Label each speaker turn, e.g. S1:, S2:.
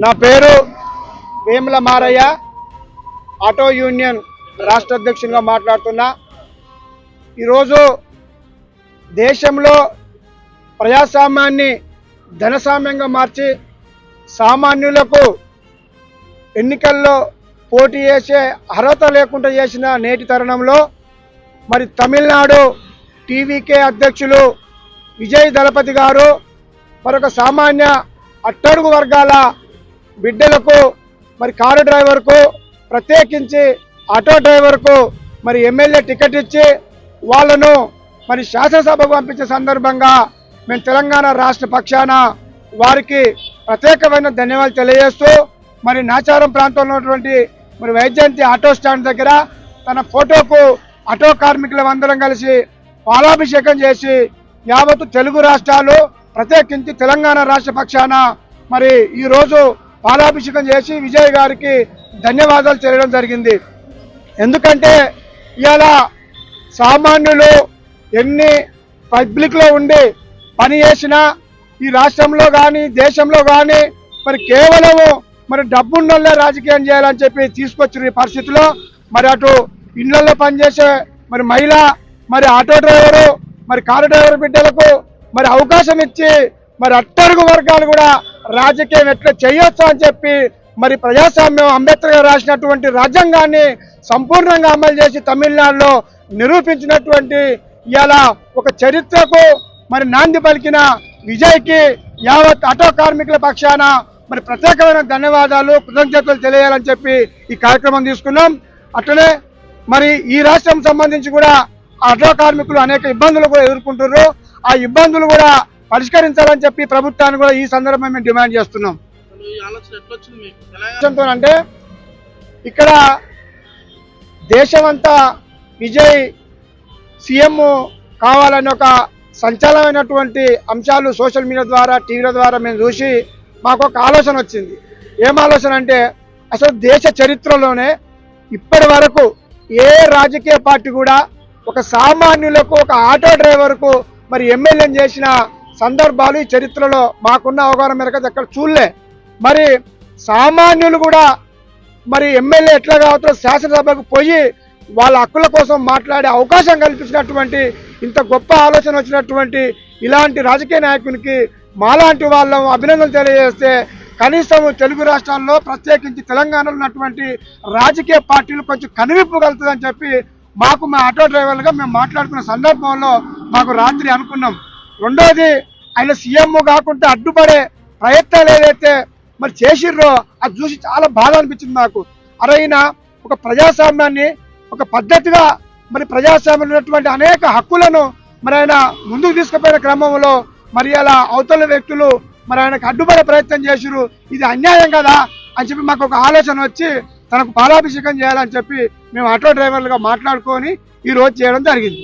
S1: నా పేరు Vemula Maraiah, auto union రాష్ట్ర అధ్యక్షునిగా మాట్లాడుతున్నా. ఈరోజు దేశంలో ప్రజాస్వామ్యాన్ని ధనసామ్యంగా మార్చి సామాన్యులకు ఎన్నికల్లో పోటీ చేసే అర్హత లేకుండా చేసిన నేటి తరుణంలో మరి తమిళనాడు టీవీకే అధ్యక్షులు విజయ్ దళపతి గారు మరొక సామాన్య అట్టడుగు వర్గాల బిడ్డలకు మరి కారు డ్రైవర్కు ప్రత్యేకించి ఆటో డ్రైవర్కు మరి ఎమ్మెల్యే టికెట్ ఇచ్చి వాళ్ళను మరి శాసనసభకు పంపించే సందర్భంగా మేము తెలంగాణ రాష్ట్ర పక్షాన వారికి ప్రత్యేకమైన ధన్యవాదాలు తెలియజేస్తూ మరి నాచారం ప్రాంతంలో ఉన్నటువంటి మరి వైజయంతి ఆటో స్టాండ్ దగ్గర తన ఫోటోకు ఆటో కార్మికులందరం కలిసి పాలాభిషేకం చేసి యావత్తు తెలుగు రాష్ట్రాలు ప్రత్యేకించి తెలంగాణ రాష్ట్ర పక్షాన మరి ఈరోజు పాలాభిషేకం చేసి విజయ్ గారికి ధన్యవాదాలు తెలియడం జరిగింది. ఎందుకంటే ఇవాళ సామాన్యులు ఎన్ని పబ్లిక్లో ఉండి పని చేసినా ఈ రాష్ట్రంలో కానీ దేశంలో కానీ మరి కేవలము మరి డబ్బున్నోళ్ళే రాజకీయం చేయాలని చెప్పి తీసుకొచ్చిన ఈ పరిస్థితిలో మరి అటు ఇళ్లలో పనిచేసే మరి మహిళ, మరి ఆటో డ్రైవరు, మరి కారు డ్రైవర్ బిడ్డలకు మరి అవకాశం ఇచ్చి మరి అట్టడుగు వర్గాలు కూడా రాజకీయం ఎట్లా చేయొచ్చు అని చెప్పి మరి ప్రజాస్వామ్యం అంబేద్కర్ గారు రాసినటువంటి రాజ్యాంగాన్ని సంపూర్ణంగా అమలు చేసి తమిళనాడులో నిరూపించినటువంటి ఇవాళ ఒక చరిత్రకు మరి నాంది పలికిన విజయ్కి యావత్ ఆటో కార్మికుల పక్షాన మరి ప్రత్యేకమైన ధన్యవాదాలు, కృతజ్ఞతలు తెలియాలని చెప్పి ఈ కార్యక్రమం తీసుకున్నాం. అట్లనే మరి ఈ రాష్ట్రం సంబంధించి కూడా ఆటో కార్మికులు అనేక ఇబ్బందులు కూడా ఎదుర్కొంటున్నారు. ఆ ఇబ్బందులు కూడా పరిష్కరించాలని చెప్పి ప్రభుత్వాన్ని కూడా ఈ సందర్భంగా మేము డిమాండ్ చేస్తున్నాం. అంటే ఇక్కడ దేశమంతా విజయ్ సీఎం కావాలని ఒక సంచలనమైనటువంటి అంశాలు సోషల్ మీడియా ద్వారా, టీవీల ద్వారా మేము చూసి మాకు ఒక ఆలోచన వచ్చింది. ఏం ఆలోచన అంటే అసలు దేశ చరిత్రలోనే ఇప్పటి వరకు ఏ రాజకీయ పార్టీ కూడా ఒక సామాన్యులకు, ఒక ఆటో డ్రైవర్కు మరి ఎమ్మెల్యేని చేసిన సందర్భాలు ఈ చరిత్రలో మాకున్న అవగాహన మేరకు ఎక్కడ చూడలే. మరి సామాన్యులు కూడా మరి ఎమ్మెల్యే ఎట్లా కావచ్చో శాసనసభకు పోయి వాళ్ళ హక్కుల కోసం మాట్లాడే అవకాశం కల్పించినటువంటి ఇంత గొప్ప ఆలోచన వచ్చినటువంటి ఇలాంటి రాజకీయ నాయకునికి మాలాంటి వాళ్ళం అభినందనలు తెలియజేస్తే కనీసం తెలుగు రాష్ట్రాల్లో ప్రత్యేకించి తెలంగాణలో ఉన్నటువంటి రాజకీయ పార్టీలు కొంచెం కనువిప్పు కలుగుతుందని చెప్పి మాకు మా ఆటో డ్రైవర్లుగా మేము మాట్లాడుకున్న సందర్భంలో మాకు రాత్రి అనుకున్నాం. రెండోది, ఆయన సీఎం కాకుండా అడ్డుపడే ప్రయత్నాలు ఏదైతే మరి చేసిర్రో అది చూసి చాలా బాధ అనిపించింది మాకు. అరైనా ఒక ప్రజాస్వామ్యాన్ని ఒక పద్ధతిగా మరి ప్రజాస్వామ్యంలో ఉన్నటువంటి అనేక హక్కులను మరి ఆయన ముందుకు తీసుకుపోయిన క్రమంలో మరి అలా అవతల వ్యక్తులు మరి ఆయనకు అడ్డుపడే ప్రయత్నం చేసిరు. ఇది అన్యాయం కదా అని చెప్పి మాకు ఒక ఆలోచన వచ్చి తనకు పాలాభిషేకం చేయాలని చెప్పి మేము ఆటో డ్రైవర్లుగా మాట్లాడుకొని ఈ రోజు చేయడం జరిగింది.